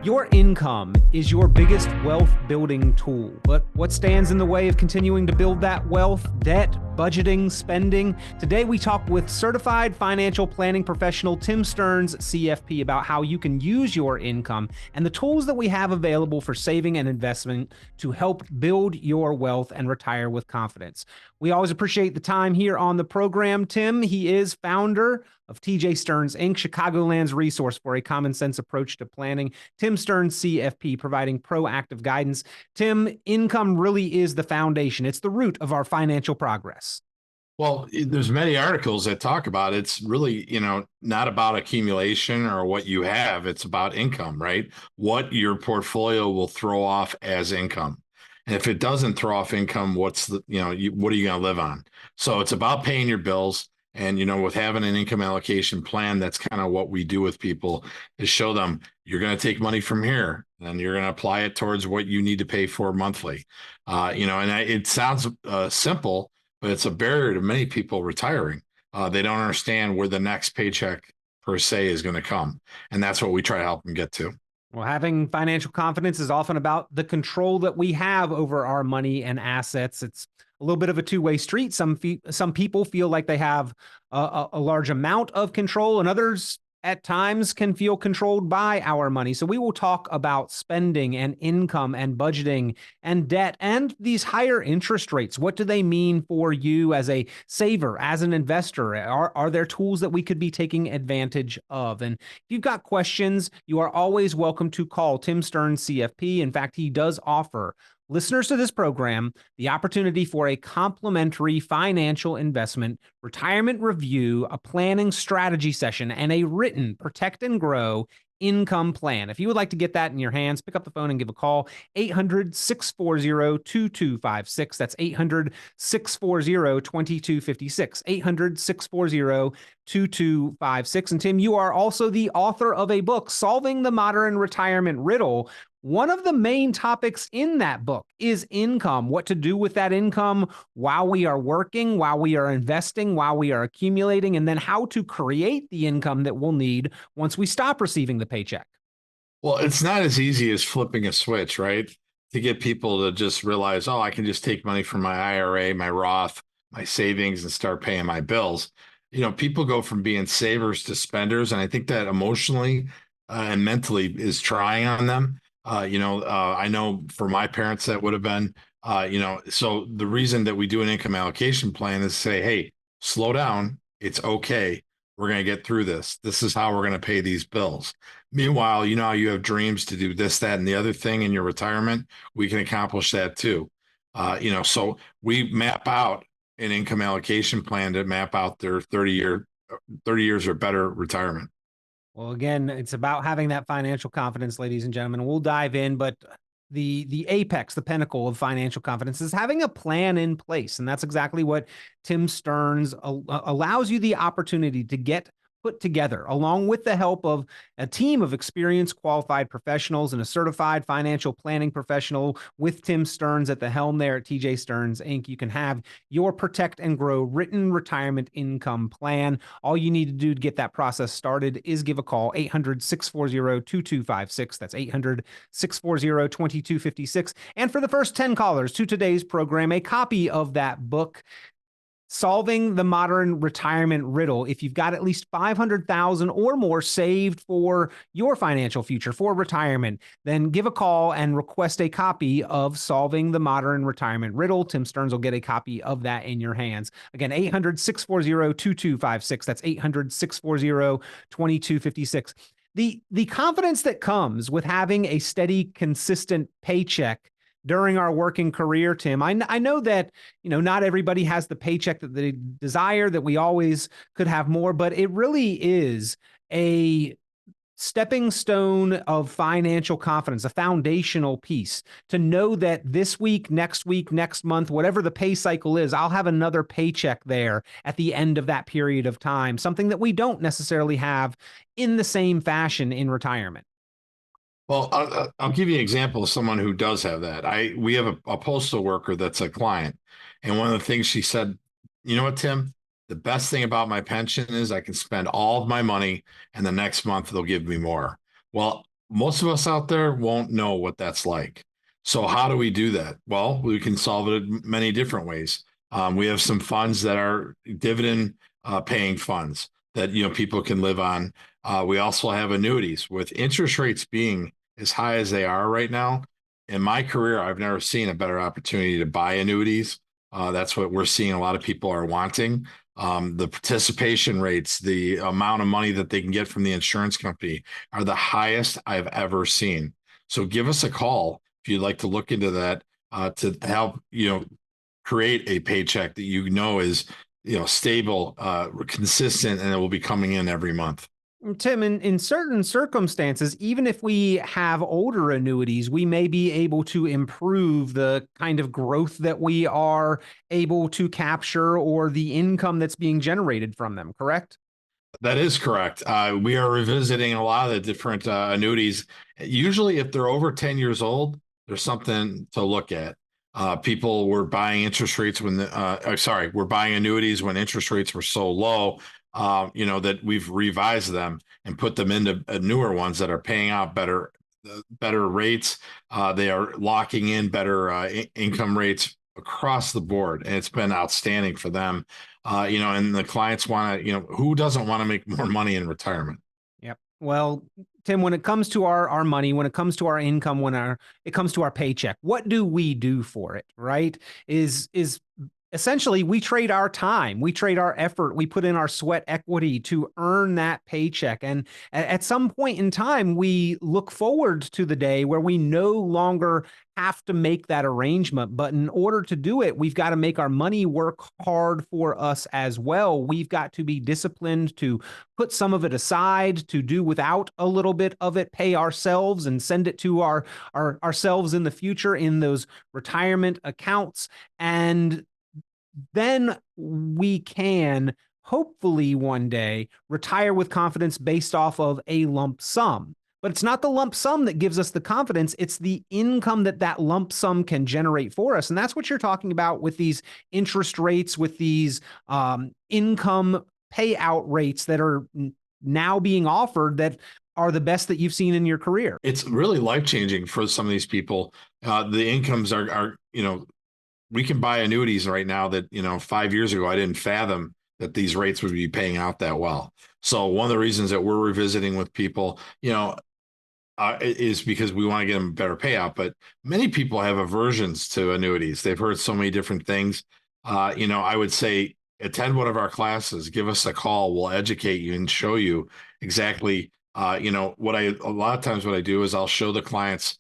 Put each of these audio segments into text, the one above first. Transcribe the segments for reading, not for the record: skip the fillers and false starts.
Your income is your biggest wealth building tool, but what stands in the way of continuing to build that wealth? Debt, budgeting, spending. Today we talk with certified financial planning professional Tim Stearns, CFP, about how you can use your income and the tools that we have available for saving and investment to help build your wealth and retire with confidence. We always appreciate the time here on the program. Tim, he is founder of TJ Stearns Inc., Chicagoland's resource for a common sense approach to planning. Tim Stearns, CFP, providing proactive guidance. Tim, income really is the foundation. It's the root of our financial progress. Well, there's many articles that talk about it's really, not about accumulation or what you have. It's about income, right? What your portfolio will throw off as income. And if it doesn't throw off income, what are you going to live on? So it's about paying your bills. And, with having an income allocation plan, that's kind of what we do with people is show them you're going to take money from here and you're going to apply it towards what you need to pay for monthly. It sounds simple, but it's a barrier to many people retiring. They don't understand where the next paycheck per se is going to come. And that's what we try to help them get to. Well, having financial confidence is often about the control that we have over our money and assets. It's a little bit of a two-way street. Some people feel like they have a large amount of control, and others at times can feel controlled by our money. So we will talk about spending and income and budgeting and debt and these higher interest rates. What do they mean for you as a saver, as an investor? Are there tools that we could be taking advantage of? And if you've got questions, you are always welcome to call Tim Stearns, CFP. In fact, he does offer listeners to this program the opportunity for a complimentary financial investment retirement review, a planning strategy session, and a written protect and grow income plan. If you would like to get that in your hands, pick up the phone and give a call, 800-640-2256. That's 800-640-2256, 800-640-2256. And Tim, you are also the author of a book, Solving the Modern Retirement Riddle. One of the main topics in that book is income, what to do with that income while we are working, while we are investing, while we are accumulating, and then how to create the income that we'll need once we stop receiving the paycheck. Well, it's not as easy as flipping a switch, right? To get people to just realize, oh, I can just take money from my IRA, my Roth, my savings, and start paying my bills. People go from being savers to spenders, and I think that emotionally and mentally is trying on them. I know for my parents that would have been, so the reason that we do an income allocation plan is to say, hey, slow down. It's okay. We're going to get through this. This is how we're going to pay these bills. Meanwhile, you have dreams to do this, that, and the other thing in your retirement. We can accomplish that too. So we map out an income allocation plan to map out their 30 years or better retirement. Well, again, it's about having that financial confidence, ladies and gentlemen. We'll dive in, but the apex, the pinnacle of financial confidence is having a plan in place. And that's exactly what Tim Stearns allows you the opportunity to get put together, along with the help of a team of experienced, qualified professionals and a certified financial planning professional with Tim Stearns at the helm there at TJ Stearns Inc. You can have your Protect and Grow written retirement income plan. All you need to do to get that process started is give a call, 800-640-2256. That's 800-640-2256. And for the first 10 callers to today's program, a copy of that book, Solving the Modern Retirement Riddle. If you've got at least $500,000 or more saved for your financial future, for retirement, then give a call and request a copy of Solving the Modern Retirement Riddle. Tim Stearns will get a copy of that in your hands. Again, 800-640-2256. That's 800-640-2256. The confidence that comes with having a steady, consistent paycheck during our working career, Tim, I know that, not everybody has the paycheck that they desire, that we always could have more, but it really is a stepping stone of financial confidence, a foundational piece to know that this week, next month, whatever the pay cycle is, I'll have another paycheck there at the end of that period of time, something that we don't necessarily have in the same fashion in retirement. Well, I'll give you an example of someone who does have that. We have a postal worker that's a client, and one of the things she said, you know what, Tim, the best thing about my pension is I can spend all of my money, and the next month they'll give me more. Well, most of us out there won't know what that's like. So how do we do that? Well, we can solve it in many different ways. We have some funds that are dividend paying funds that people can live on. We also have annuities with interest rates being as high as they are right now. In my career, I've never seen a better opportunity to buy annuities. That's what we're seeing a lot of people are wanting. The participation rates, the amount of money that they can get from the insurance company are the highest I've ever seen. So give us a call if you'd like to look into that to help, create a paycheck that is, stable, consistent, and it will be coming in every month. Tim, in certain circumstances, even if we have older annuities, we may be able to improve the kind of growth that we are able to capture or the income that's being generated from them, correct? That is correct. We are revisiting a lot of the different annuities. Usually, if they're over 10 years old, there's something to look at. People were buying we're buying annuities when interest rates were so low, that we've revised them and put them into newer ones that are paying out better rates. They are locking in better income rates across the board, and it's been outstanding for them. And the clients want to, who doesn't want to make more money in retirement? Yep. Well, Tim, when it comes to our money, when it comes to our income, it comes to our paycheck, what do we do for it, right? Is essentially we trade our time, we trade our effort, we put in our sweat equity to earn that paycheck. And at some point in time, we look forward to the day where we no longer have to make that arrangement. But in order to do it, we've got to make our money work hard for us as well. We've got to be disciplined to put some of it aside, to do without a little bit of it, pay ourselves and send it to ourselves in the future in those retirement accounts. And then we can hopefully one day retire with confidence based off of a lump sum. But it's not the lump sum that gives us the confidence. It's the income that lump sum can generate for us. And that's what you're talking about with these interest rates, with these income payout rates that are now being offered that are the best that you've seen in your career. It's really life-changing for some of these people. The incomes are we can buy annuities right now that, 5 years ago, I didn't fathom that these rates would be paying out that well. So one of the reasons that we're revisiting with people, is because we want to get them a better payout. But many people have aversions to annuities. They've heard so many different things. I would say attend one of our classes, give us a call. We'll educate you and show you exactly, a lot of times what I do is I'll show the clients,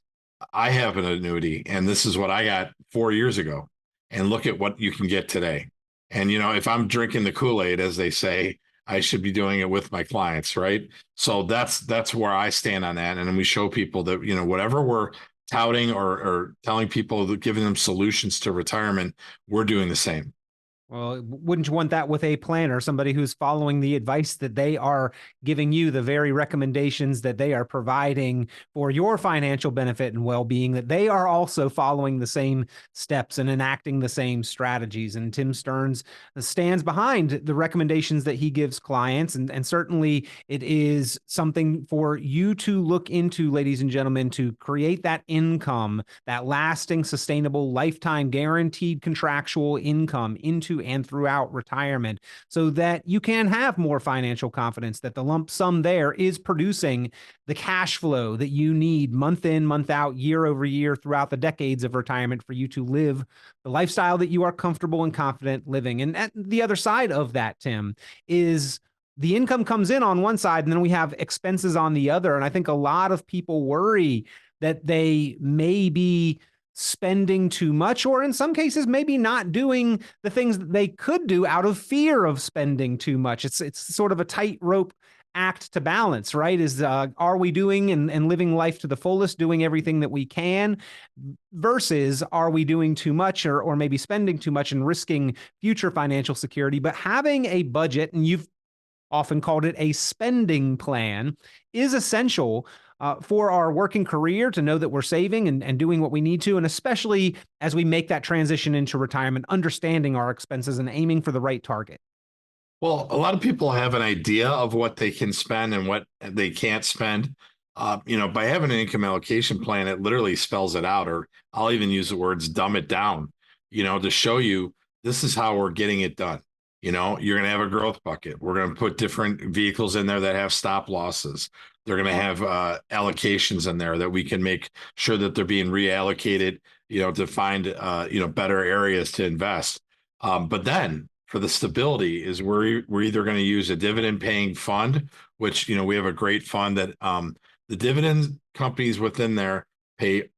I have an annuity and this is what I got 4 years ago. And look at what you can get today. And, if I'm drinking the Kool-Aid, as they say, I should be doing it with my clients, right? So that's where I stand on that. And then we show people that, whatever we're touting or telling people, that giving them solutions to retirement, we're doing the same. Well, wouldn't you want that with a planner, somebody who's following the advice that they are giving you, the very recommendations that they are providing for your financial benefit and well-being, that they are also following the same steps and enacting the same strategies? And Tim Stearns stands behind the recommendations that he gives clients. And certainly it is something for you to look into, ladies and gentlemen, to create that income, that lasting, sustainable, lifetime, guaranteed contractual income into and throughout retirement, so that you can have more financial confidence that the lump sum there is producing the cash flow that you need month in, month out, year over year throughout the decades of retirement for you to live the lifestyle that you are comfortable and confident living. And at the other side of that, Tim, is the income comes in on one side and then we have expenses on the other. And I think a lot of people worry that they may be spending too much, or in some cases, maybe not doing the things that they could do out of fear of spending too much. It's sort of a tightrope act to balance, right? Are we doing and living life to the fullest, doing everything that we can, versus are we doing too much or maybe spending too much and risking future financial security? But having a budget, and you've often called it a spending plan, is essential for our working career, to know that we're saving and doing what we need to. And especially as we make that transition into retirement, understanding our expenses and aiming for the right target. Well, a lot of people have an idea of what they can spend and what they can't spend. By having an income allocation plan, it literally spells it out, or I'll even use the words dumb it down, to show you this is how we're getting it done. You're going to have a growth bucket. We're going to put different vehicles in there that have stop losses. They're going to have allocations in there that we can make sure that they're being reallocated, to find, better areas to invest. But then for the stability is we're either going to use a dividend paying fund, which, we have a great fund that, the dividend companies within there pay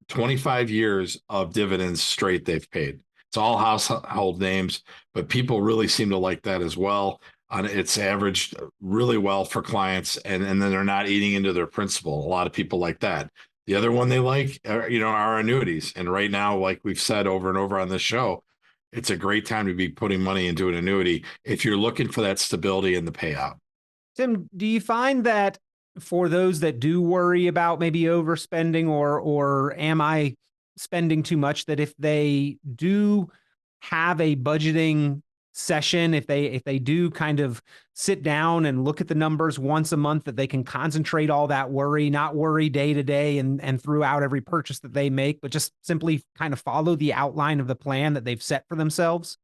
25 years of dividends straight they've paid. It's all household names, but people really seem to like that as well. It's averaged really well for clients, and then they're not eating into their principal. A lot of people like that. The other one they like, are annuities. And right now, like we've said over and over on this show, it's a great time to be putting money into an annuity if you're looking for that stability in the payout. Tim, do you find that for those that do worry about maybe overspending or am I spending too much, that if they do have a budgeting session, if they do kind of sit down and look at the numbers once a month, that they can concentrate all that worry, not worry day to day and throughout every purchase that they make, but just simply kind of follow the outline of the plan that they've set for themselves?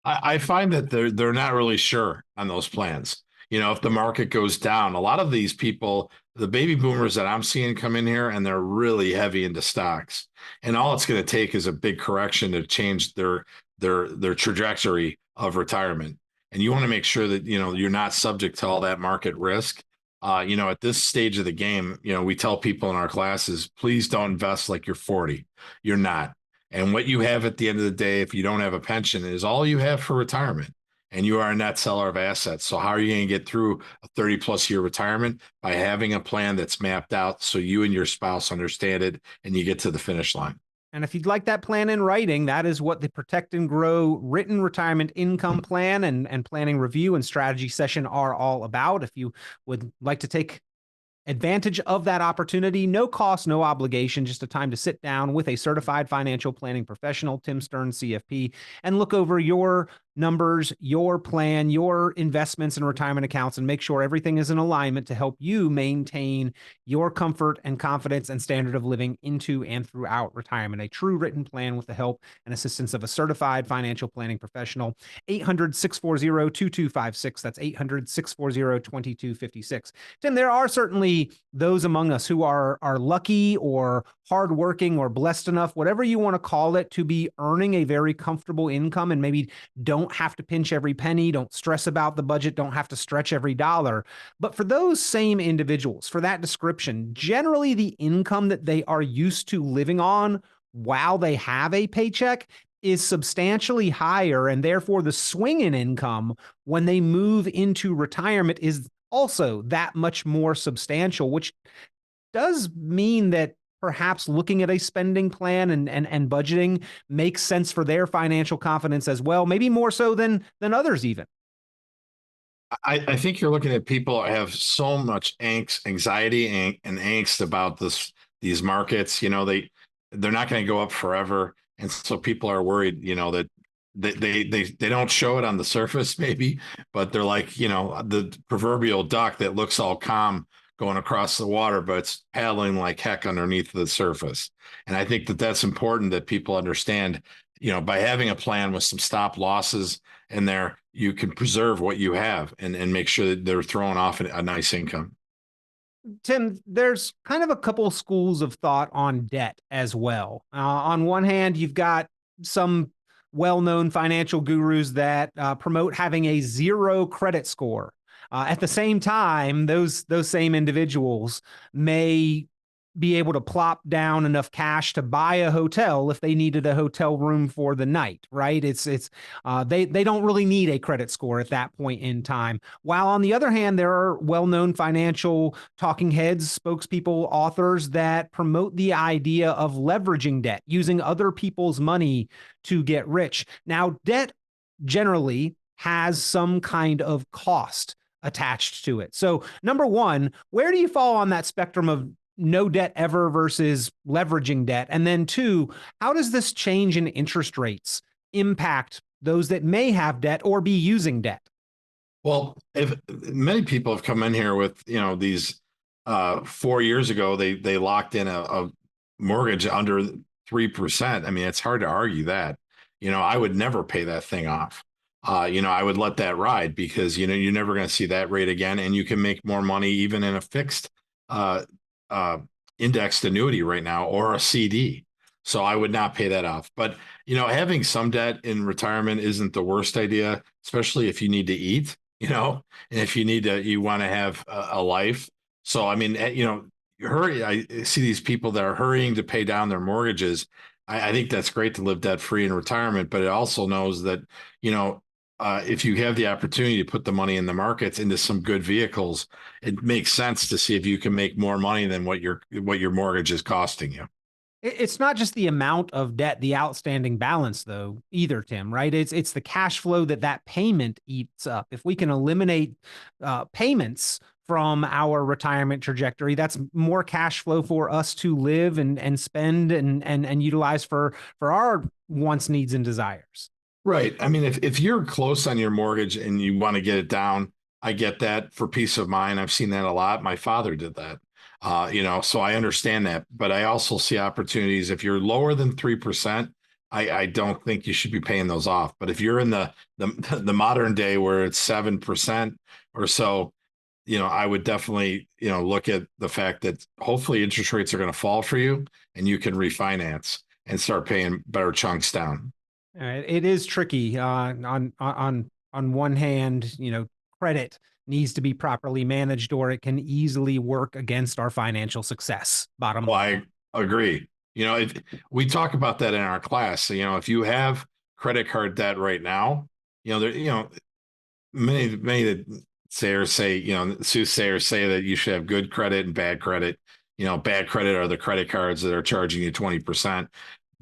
I find that they're not really sure on those plans. If the market goes down, a lot of these people, the baby boomers that I'm seeing come in here, and they're really heavy into stocks. And all it's going to take is a big correction to change their trajectory of retirement. And you want to make sure that, you're not subject to all that market risk. At this stage of the game, we tell people in our classes, please don't invest like you're 40. You're not. And what you have at the end of the day, if you don't have a pension, is all you have for retirement. And you are a net seller of assets. So how are you going to get through a 30+ year retirement? By having a plan that's mapped out so you and your spouse understand it and you get to the finish line. And if you'd like that plan in writing, that is what the Protect and Grow Written Retirement Income Plan and Planning Review and Strategy Session are all about. If you would like to take advantage of that opportunity, no cost, no obligation, just a time to sit down with a certified financial planning professional, Tim Stern, CFP, and look over your numbers, your plan, your investments and retirement accounts, and make sure everything is in alignment to help you maintain your comfort and confidence and standard of living into and throughout retirement. A true written plan with the help and assistance of a certified financial planning professional. 800-640-2256. That's 800-640-2256. Tim, there are certainly those among us who are lucky or hardworking or blessed enough, whatever you want to call it, to be earning a very comfortable income and maybe don't have to pinch every penny, don't stress about the budget, don't have to stretch every dollar. But for those same individuals, for that description, generally the income that they are used to living on while they have a paycheck is substantially higher, and therefore the swing in income when they move into retirement is also that much more substantial, which does mean that perhaps looking at a spending plan and budgeting makes sense for their financial confidence as well, maybe more so than others even. I think you're looking at people that have so much anxiety and angst about these markets. They're not going to go up forever, and so people are worried. That they don't show it on the surface, maybe, but they're like the proverbial duck that looks all calm going across the water, but it's paddling like heck underneath the surface. And I think that that's important that people understand. By having a plan with some stop losses in there, you can preserve what you have and make sure that they're throwing off a nice income. Tim, there's kind of a couple schools of thought on debt as well. On one hand, you've got some well-known financial gurus that promote having a zero credit score. At the same time, those same individuals may be able to plop down enough cash to buy a hotel if they needed a hotel room for the night, right? They don't really need a credit score at that point in time. While on the other hand, there are well-known financial talking heads, spokespeople, authors that promote the idea of leveraging debt, using other people's money to get rich. Now, debt generally has some kind of cost attached to it. So, number one, where do you fall on that spectrum of no debt ever versus leveraging debt? And then two, how does this change in interest rates impact those that may have debt or be using debt? Well, if many people have come in here with, these 4 years ago, they locked in a mortgage under 3%. I mean, it's hard to argue that. I would never pay that thing off. I would let that ride because you're never going to see that rate again, and you can make more money even in a fixed uh, uh, indexed annuity right now or a CD. So I would not pay that off. But having some debt in retirement isn't the worst idea, especially if you need to eat. And if you want to have a life. So I mean, hurry. I see these people that are hurrying to pay down their mortgages. I think that's great to live debt free in retirement, but it also knows that you know if you have the opportunity to put the money in the markets into some good vehicles, it makes sense to see if you can make more money than what your mortgage is costing you. It's not just the amount of debt, the outstanding balance, though, either, Tim, right? It's the cash flow that payment eats up. If we can eliminate payments from our retirement trajectory, that's more cash flow for us to live and spend and utilize for our wants, needs, and desires. Right. I mean, if you're close on your mortgage and you want to get it down, I get that for peace of mind. I've seen that a lot. My father did that. So I understand that, but I also see opportunities. If you're lower than 3%, I don't think you should be paying those off. But if you're in the modern day where it's 7% or so, I would definitely, look at the fact that hopefully interest rates are going to fall for you and you can refinance and start paying better chunks down. It is tricky. On one hand, credit needs to be properly managed, or it can easily work against our financial success. Bottom Well, line. I agree. If we talk about that in our class, so, if you have credit card debt right now, there, many that say, soothsayers say that you should have good credit and bad credit. Bad credit are the credit cards that are charging you 20%.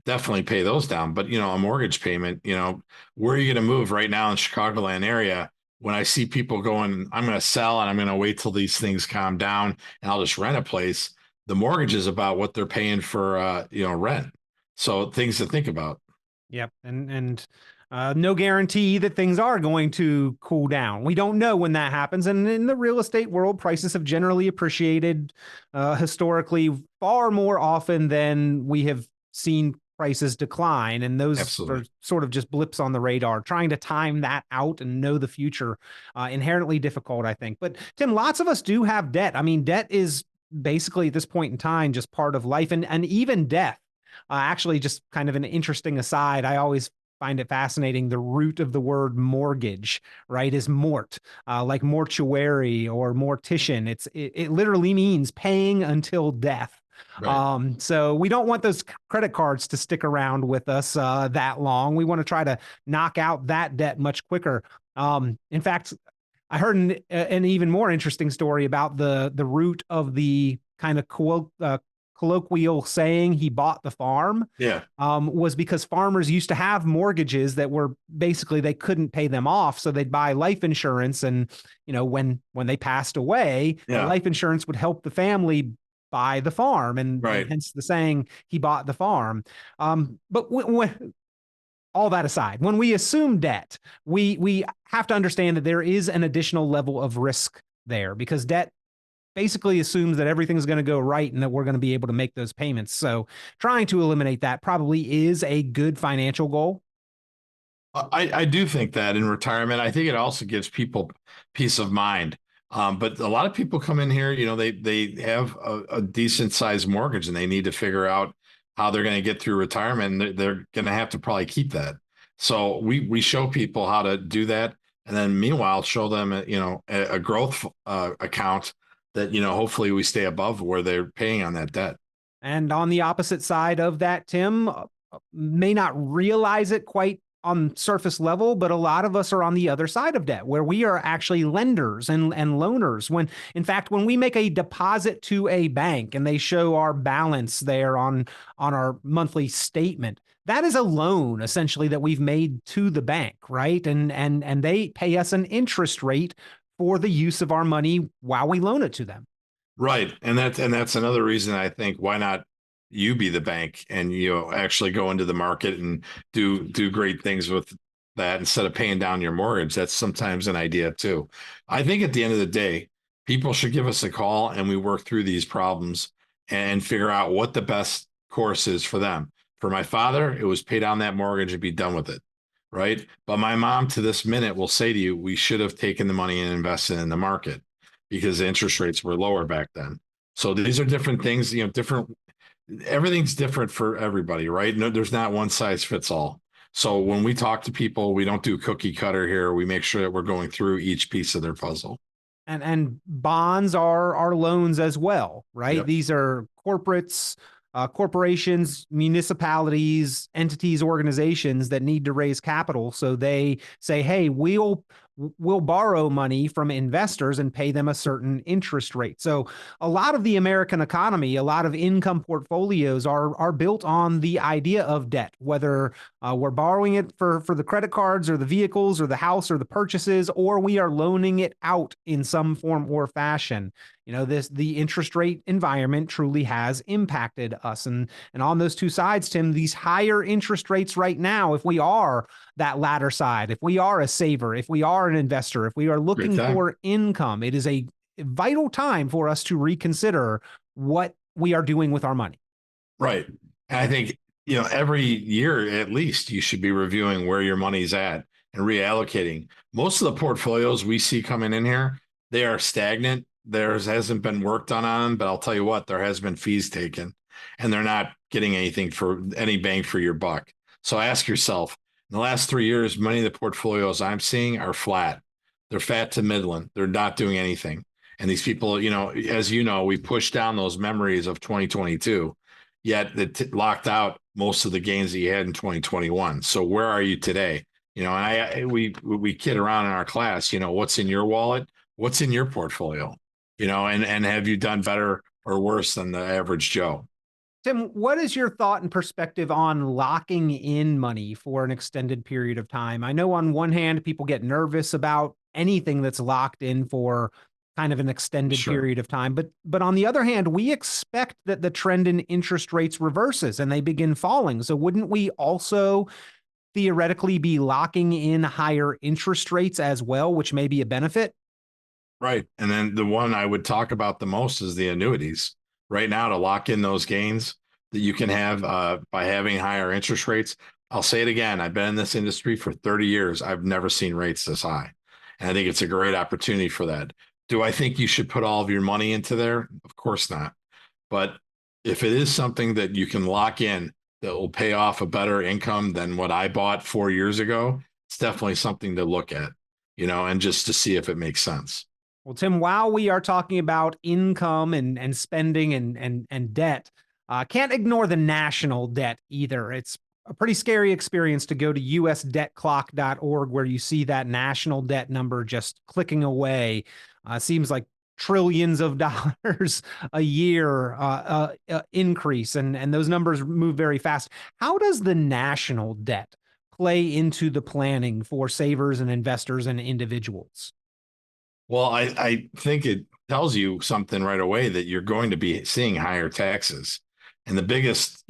Definitely pay those down. But, a mortgage payment, where are you going to move right now in Chicagoland area? When I see people going, I'm going to sell and I'm going to wait till these things calm down and I'll just rent a place. The mortgage is about what they're paying for, rent. So things to think about. Yep. And no guarantee that things are going to cool down. We don't know when that happens. And in the real estate world, prices have generally appreciated historically far more often than we have seen prices decline. And those are Absolutely. sort of just blips on the radar. Trying to time that out and know the future, inherently difficult, I think. But Tim, lots of us do have debt. I mean, debt is basically at this point in time just part of life, and even death. Actually, just kind of an interesting aside, I always find it fascinating. The root of the word mortgage, right, is mort, like mortuary or mortician. It literally means paying until death. Right. So we don't want those credit cards to stick around with us that long. We want to try to knock out that debt much quicker. In fact, I heard an even more interesting story about the root of the kind of colloquial saying "he bought the farm." Yeah. Was because farmers used to have mortgages that were basically they couldn't pay them off, so they'd buy life insurance, and when they passed away, the Yeah. life insurance would help the family buy the farm, and Right. hence the saying "he bought the farm." But all that aside, when we assume debt, we have to understand that there is an additional level of risk there, because debt basically assumes that everything's going to go right and that we're going to be able to make those payments. So trying to eliminate that probably is a good financial goal. I do think that in retirement, I think it also gives people peace of mind. But a lot of people come in here, they have a decent sized mortgage and they need to figure out how they're going to get through retirement. And they're going to have to probably keep that. So we show people how to do that, and then meanwhile show them a growth account that hopefully we stay above where they're paying on that debt. And on the opposite side of that, Tim, may not realize it quite on surface level, but a lot of us are on the other side of debt, where we are actually lenders and loaners. When, in fact, when we make a deposit to a bank and they show our balance there on our monthly statement, that is a loan essentially that we've made to the bank, right? And they pay us an interest rate for the use of our money while we loan it to them. Right. And that's another reason I think why not you be the bank and actually go into the market and do great things with that instead of paying down your mortgage. That's sometimes an idea too. I think at the end of the day, People should give us a call and we work through these problems and figure out what the best course is for them. For my father, it was pay down that mortgage and be done with it. Right. But my mom to this minute will say to you, we should have taken the money and invested in the market because the interest rates were lower back then. So these are different things, different, everything's different for everybody, right? No, there's not one size fits all. So when we talk to people, we don't do cookie cutter here. We make sure that we're going through each piece of their puzzle. And bonds are loans as well, right? Yep. These are corporates, corporations, municipalities, entities, organizations that need to raise capital. So they say, hey, we'll borrow money from investors and pay them a certain interest rate. So a lot of the American economy, a lot of income portfolios are built on the idea of debt, whether we're borrowing it for the credit cards or the vehicles or the house or the purchases, or we are loaning it out in some form or fashion. The interest rate environment truly has impacted us. And on those two sides, Tim, these higher interest rates right now, if we are that latter side, if we are a saver, if we are an investor, if we are looking for income, it is a vital time for us to reconsider what we are doing with our money. Right. And I think, every year at least you should be reviewing where your money's at and reallocating. Most of the portfolios we see coming in here, they are stagnant. Theirs hasn't been worked on them, but I'll tell you what, there has been fees taken and they're not getting anything for any bang for your buck. So ask yourself, in the last 3 years, many of the portfolios I'm seeing are flat. They're fat to midland. They're not doing anything. And these people, as we pushed down those memories of 2022, yet it locked out most of the gains that you had in 2021. So where are you today? And we kid around in our class, what's in your wallet? What's in your portfolio? And have you done better or worse than the average Joe? Tim, what is your thought and perspective on locking in money for an extended period of time? I know on one hand, people get nervous about anything that's locked in for kind of an extended period of time. But on the other hand, we expect that the trend in interest rates reverses and they begin falling. So wouldn't we also theoretically be locking in higher interest rates as well, which may be a benefit? Right. And then the one I would talk about the most is the annuities. Right now, to lock in those gains that you can have by having higher interest rates. I'll say it again. I've been in this industry for 30 years. I've never seen rates this high. And I think it's a great opportunity for that. Do I think you should put all of your money into there? Of course not. But if it is something that you can lock in that will pay off a better income than what I bought 4 years ago, it's definitely something to look at, and just to see if it makes sense. Well, Tim, while we are talking about income and spending and debt, can't ignore the national debt either. It's a pretty scary experience to go to usdebtclock.org where you see that national debt number just clicking away. Seems like trillions of dollars a year increase, and those numbers move very fast. How does the national debt play into the planning for savers and investors and individuals? Well, I think it tells you something right away that you're going to be seeing higher taxes. And the biggest,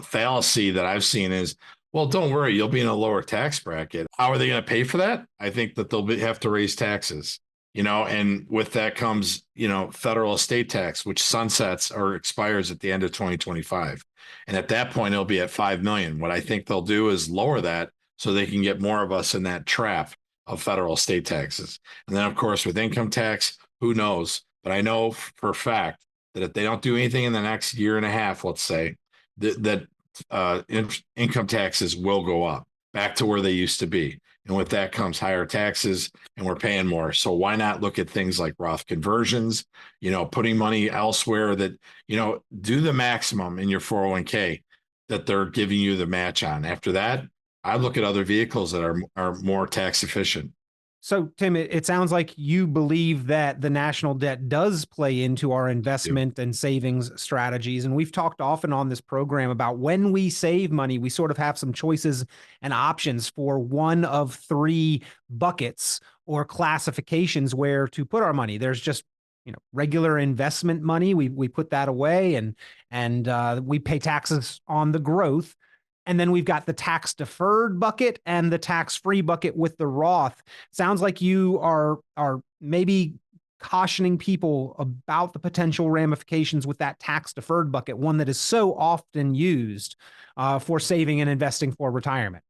fallacy that I've seen is, well, don't worry, you'll be in a lower tax bracket. How are they going to pay for that? I think that they'll have to raise taxes, and with that comes, federal estate tax, which sunsets or expires at the end of 2025. And at that point, it'll be at 5 million. What I think they'll do is lower that so they can get more of us in that trap of federal estate taxes. And then, of course, with income tax, who knows? But I know for a fact that if they don't do anything in the next year and a half, let's say, that income taxes will go up back to where they used to be. And with that comes higher taxes and we're paying more. So why not look at things like Roth conversions, putting money elsewhere that, do the maximum in your 401k that they're giving you the match on. After that, I look at other vehicles that are more tax efficient. So, Tim, it sounds like you believe that the national debt does play into our investment and savings strategies. And we've talked often on this program about when we save money, we sort of have some choices and options for one of three buckets or classifications where to put our money. There's just regular investment money. We put that away and we pay taxes on the growth. And then we've got the tax deferred bucket and the tax free bucket with the Roth. Sounds like you are maybe cautioning people about the potential ramifications with that tax deferred bucket, one that is so often used for saving and investing for retirement.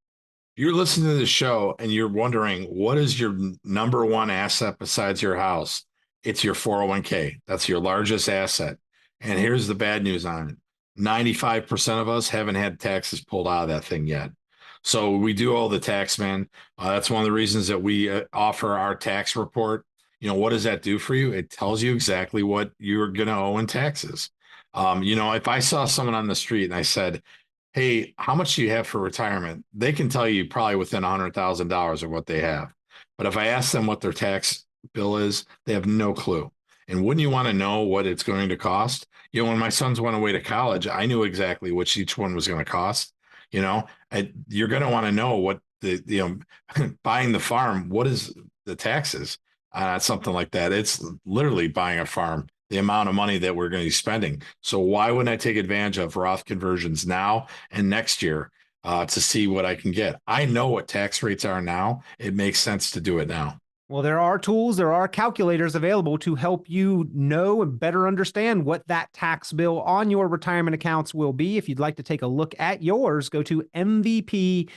You're listening to the show and you're wondering, what is your number one asset besides your house? It's your 401k. That's your largest asset. And here's the bad news on it. 95% of us haven't had taxes pulled out of that thing yet. So we do all the tax, man. That's one of the reasons that we offer our tax report. What does that do for you? It tells you exactly what you're going to owe in taxes. If I saw someone on the street and I said, hey, how much do you have for retirement? They can tell you probably within $100,000 of what they have. But if I ask them what their tax bill is, they have no clue. And wouldn't you want to know what it's going to cost? When my sons went away to college, I knew exactly what each one was going to cost. You're going to want to know what buying the farm, what is the taxes on something like that? It's literally buying a farm, the amount of money that we're going to be spending. So why wouldn't I take advantage of Roth conversions now and next year to see what I can get? I know what tax rates are now. It makes sense to do it now. Well, there are tools, there are calculators available to help you know and better understand what that tax bill on your retirement accounts will be. If you'd like to take a look at yours, go to mvpcfp.com.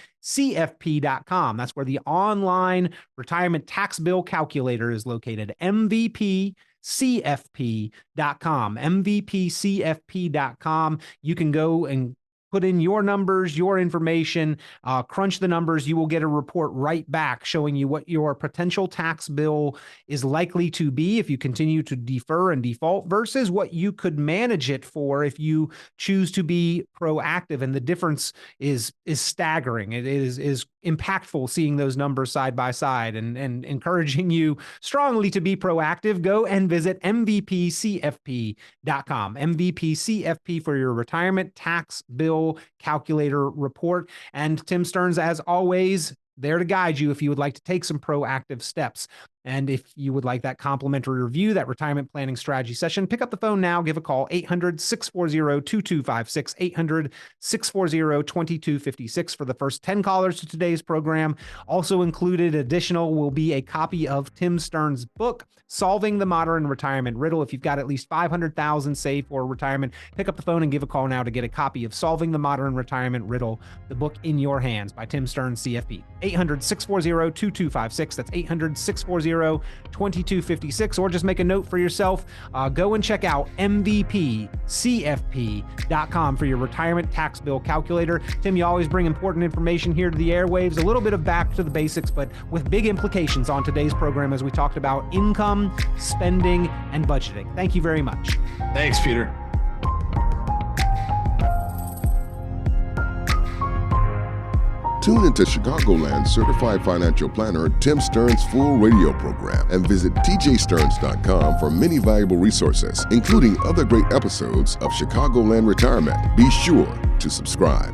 That's where the online retirement tax bill calculator is located. mvpcfp.com. mvpcfp.com. You can go and put in your numbers, your information, crunch the numbers. You will get a report right back showing you what your potential tax bill is likely to be if you continue to defer and default versus what you could manage it for if you choose to be proactive. And the difference is staggering. It is impactful seeing those numbers side by side, and encouraging you strongly to be proactive. Go and visit mvpcfp.com. MVPCFP for your retirement tax bill calculator report. And Tim Stearns, as always, there to guide you if you would like to take some proactive steps. And if you would like that complimentary review, that retirement planning strategy session, pick up the phone now, give a call, 800-640-2256, 800-640-2256 for the first 10 callers to today's program. Also included additional will be a copy of Tim Stearns' book, Solving the Modern Retirement Riddle. If you've got at least $500,000 saved for retirement, pick up the phone and give a call now to get a copy of Solving the Modern Retirement Riddle, the book in your hands by Tim Stearns, CFP. 800-640-2256. That's 800-640-2256. Or just make a note for yourself. Go and check out mvpcfp.com for your retirement tax bill calculator. Tim, you always bring important information here to the airwaves, a little bit of back to the basics, but with big implications on today's program as we talked about income, spending, and budgeting. Thank you very much. Thanks, Peter. Tune into Chicagoland certified financial planner Tim Stearns' full radio program and visit tjstearns.com for many valuable resources, including other great episodes of Chicagoland Retirement. Be sure to subscribe.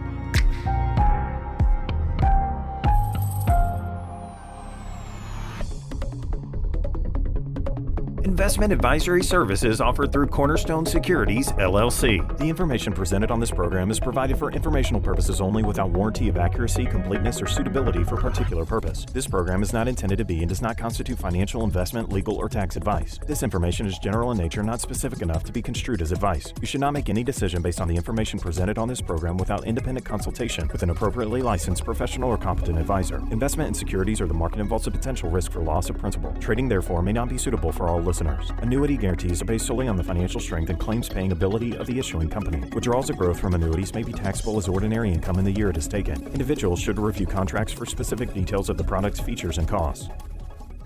Investment advisory services offered through Cornerstone Securities, LLC. The information presented on this program is provided for informational purposes only without warranty of accuracy, completeness, or suitability for particular purpose. This program is not intended to be and does not constitute financial, investment, legal, or tax advice. This information is general in nature, not specific enough to be construed as advice. You should not make any decision based on the information presented on this program without independent consultation with an appropriately licensed professional or competent advisor. Investment in securities or the market involves a potential risk for loss of principal. Trading, therefore, may not be suitable for all listeners. Annuity guarantees are based solely on the financial strength and claims-paying ability of the issuing company. Withdrawals of growth from annuities may be taxable as ordinary income in the year it is taken. Individuals should review contracts for specific details of the product's features and costs.